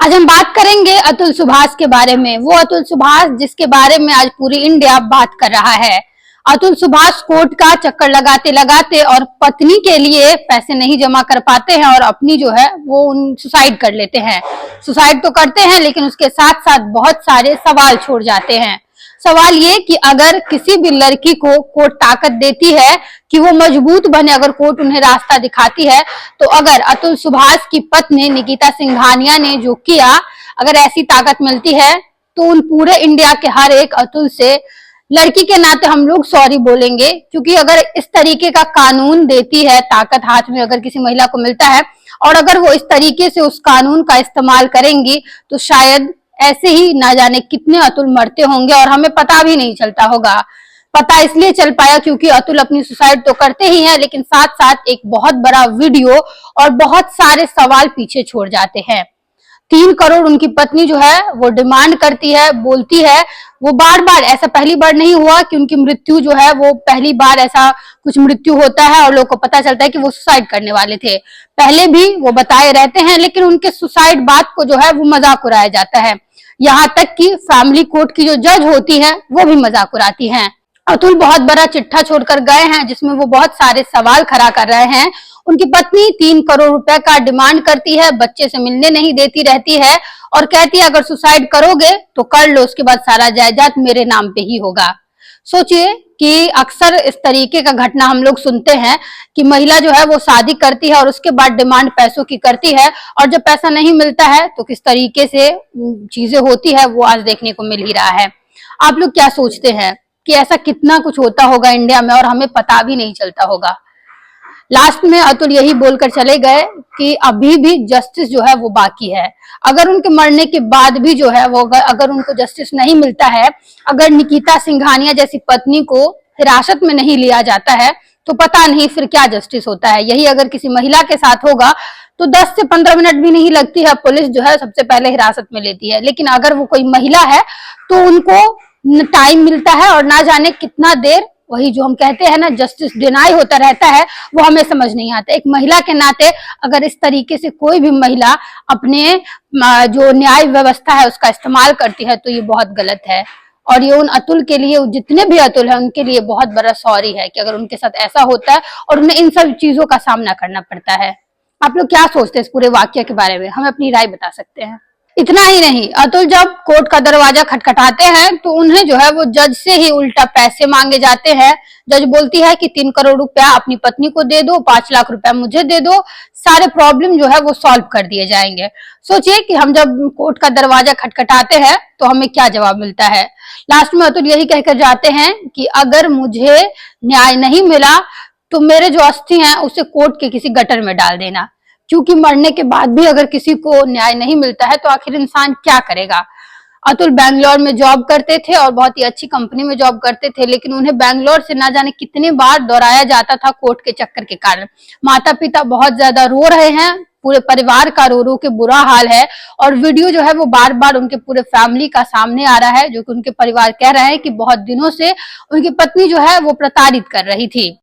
आज हम बात करेंगे अतुल सुभाष के बारे में। वो अतुल सुभाष जिसके बारे में आज पूरी इंडिया बात कर रहा है। अतुल सुभाष कोर्ट का चक्कर लगाते लगाते और पत्नी के लिए पैसे नहीं जमा कर पाते हैं और अपनी जो है वो सुसाइड कर लेते हैं। सुसाइड तो करते हैं लेकिन उसके साथ साथ बहुत सारे सवाल छोड़ जाते हैं। सवाल ये कि अगर किसी भी लड़की को कोर्ट ताकत देती है कि वो मजबूत बने, अगर कोर्ट उन्हें रास्ता दिखाती है, तो अगर अतुल सुभाष की पत्नी निकिता सिंघानिया ने जो किया, अगर ऐसी ताकत मिलती है तो उन पूरे इंडिया के हर एक अतुल से लड़की के नाते हम लोग सॉरी बोलेंगे। क्योंकि अगर इस तरीके का कानून देती है ताकत हाथ में अगर किसी महिला को मिलता है और अगर वो इस तरीके से उस कानून का इस्तेमाल करेंगी तो शायद ऐसे ही ना जाने कितने अतुल मरते होंगे और हमें पता भी नहीं चलता होगा। पता इसलिए चल पाया क्योंकि अतुल अपनी सुसाइड तो करते ही हैं लेकिन साथ साथ एक बहुत बड़ा वीडियो और बहुत सारे सवाल पीछे छोड़ जाते हैं। 3 करोड़ उनकी पत्नी जो है वो डिमांड करती है, बोलती है। वो बार बार, ऐसा पहली बार नहीं हुआ कि उनकी मृत्यु जो है वो पहली बार ऐसा कुछ मृत्यु होता है और लोगों को पता चलता है कि वो सुसाइड करने वाले थे। पहले भी वो बताए रहते हैं लेकिन उनके सुसाइड बात को जो है वो मजाक उड़ाया जाता है। यहाँ तक कि फैमिली कोर्ट की जो जज होती है वो भी मजाक उड़ाती हैं। अतुल बहुत बड़ा चिट्ठा छोड़कर गए हैं जिसमें वो बहुत सारे सवाल खड़ा कर रहे हैं। उनकी पत्नी 3 करोड़ रुपए का डिमांड करती है, बच्चे से मिलने नहीं देती रहती है और कहती है अगर सुसाइड करोगे तो कर लो, उसके बाद सारा जायदाद मेरे नाम पे ही होगा। सोचिए कि अक्सर इस तरीके का घटना हम लोग सुनते हैं कि महिला जो है वो शादी करती है और उसके बाद डिमांड पैसों की करती है और जब पैसा नहीं मिलता है तो किस तरीके से चीजें होती है वो आज देखने को मिल ही रहा है। आप लोग क्या सोचते हैं कि ऐसा कितना कुछ होता होगा इंडिया में और हमें पता भी नहीं चलता होगा। लास्ट में अतुल यही बोलकर चले गए कि अभी भी जस्टिस जो है वो बाकी है। अगर उनके मरने के बाद भी जो है वो अगर उनको जस्टिस नहीं मिलता है, अगर निकिता सिंघानिया जैसी पत्नी को हिरासत में नहीं लिया जाता है तो पता नहीं फिर क्या जस्टिस होता है। यही अगर किसी महिला के साथ होगा तो 10 से 15 मिनट भी नहीं लगती है, पुलिस जो है सबसे पहले हिरासत में लेती है। लेकिन अगर वो कोई महिला है तो उनको टाइम मिलता है और ना जाने कितना देर, वही जो हम कहते हैं ना जस्टिस डिनाई होता रहता है, वो हमें समझ नहीं आता। एक महिला के नाते अगर इस तरीके से कोई भी महिला अपने जो न्याय व्यवस्था है उसका इस्तेमाल करती है तो ये बहुत गलत है। और ये उन अतुल के लिए, जितने भी अतुल हैं उनके लिए बहुत बड़ा सॉरी है कि अगर उनके साथ ऐसा होता है और उन्हें इन सब चीजों का सामना करना पड़ता है। आप लोग क्या सोचते हैं इस पूरे वाक्य के बारे में, हमें अपनी राय बता सकते हैं। इतना ही नहीं, अतुल जब कोर्ट का दरवाजा खटखटाते हैं तो उन्हें जो है वो जज से ही उल्टा पैसे मांगे जाते हैं। जज बोलती है कि 3 करोड़ रुपया अपनी पत्नी को दे दो, 5 लाख रुपया मुझे दे दो, सारे प्रॉब्लम जो है वो सॉल्व कर दिए जाएंगे। सोचिए कि हम जब कोर्ट का दरवाजा खटखटाते हैं तो हमें क्या जवाब मिलता है। लास्ट में अतुल यही कहकर जाते हैं कि अगर मुझे न्याय नहीं मिला तो मेरे जो अस्थि हैं उसे कोर्ट के किसी गटर में डाल देना। क्योंकि मरने के बाद भी अगर किसी को न्याय नहीं मिलता है तो आखिर इंसान क्या करेगा। अतुल बैंगलोर में जॉब करते थे और बहुत ही अच्छी कंपनी में जॉब करते थे लेकिन उन्हें बैंगलोर से ना जाने कितने बार दौड़ाया जाता था कोर्ट के चक्कर के कारण। माता पिता बहुत ज्यादा रो रहे हैं, पूरे परिवार का रो रो के बुरा हाल है और वीडियो जो है वो बार बार उनके पूरे फैमिली का सामने आ रहा है जो कि उनके परिवार कह रहे हैं कि बहुत दिनों से उनकी पत्नी जो है वो प्रताड़ित कर रही थी।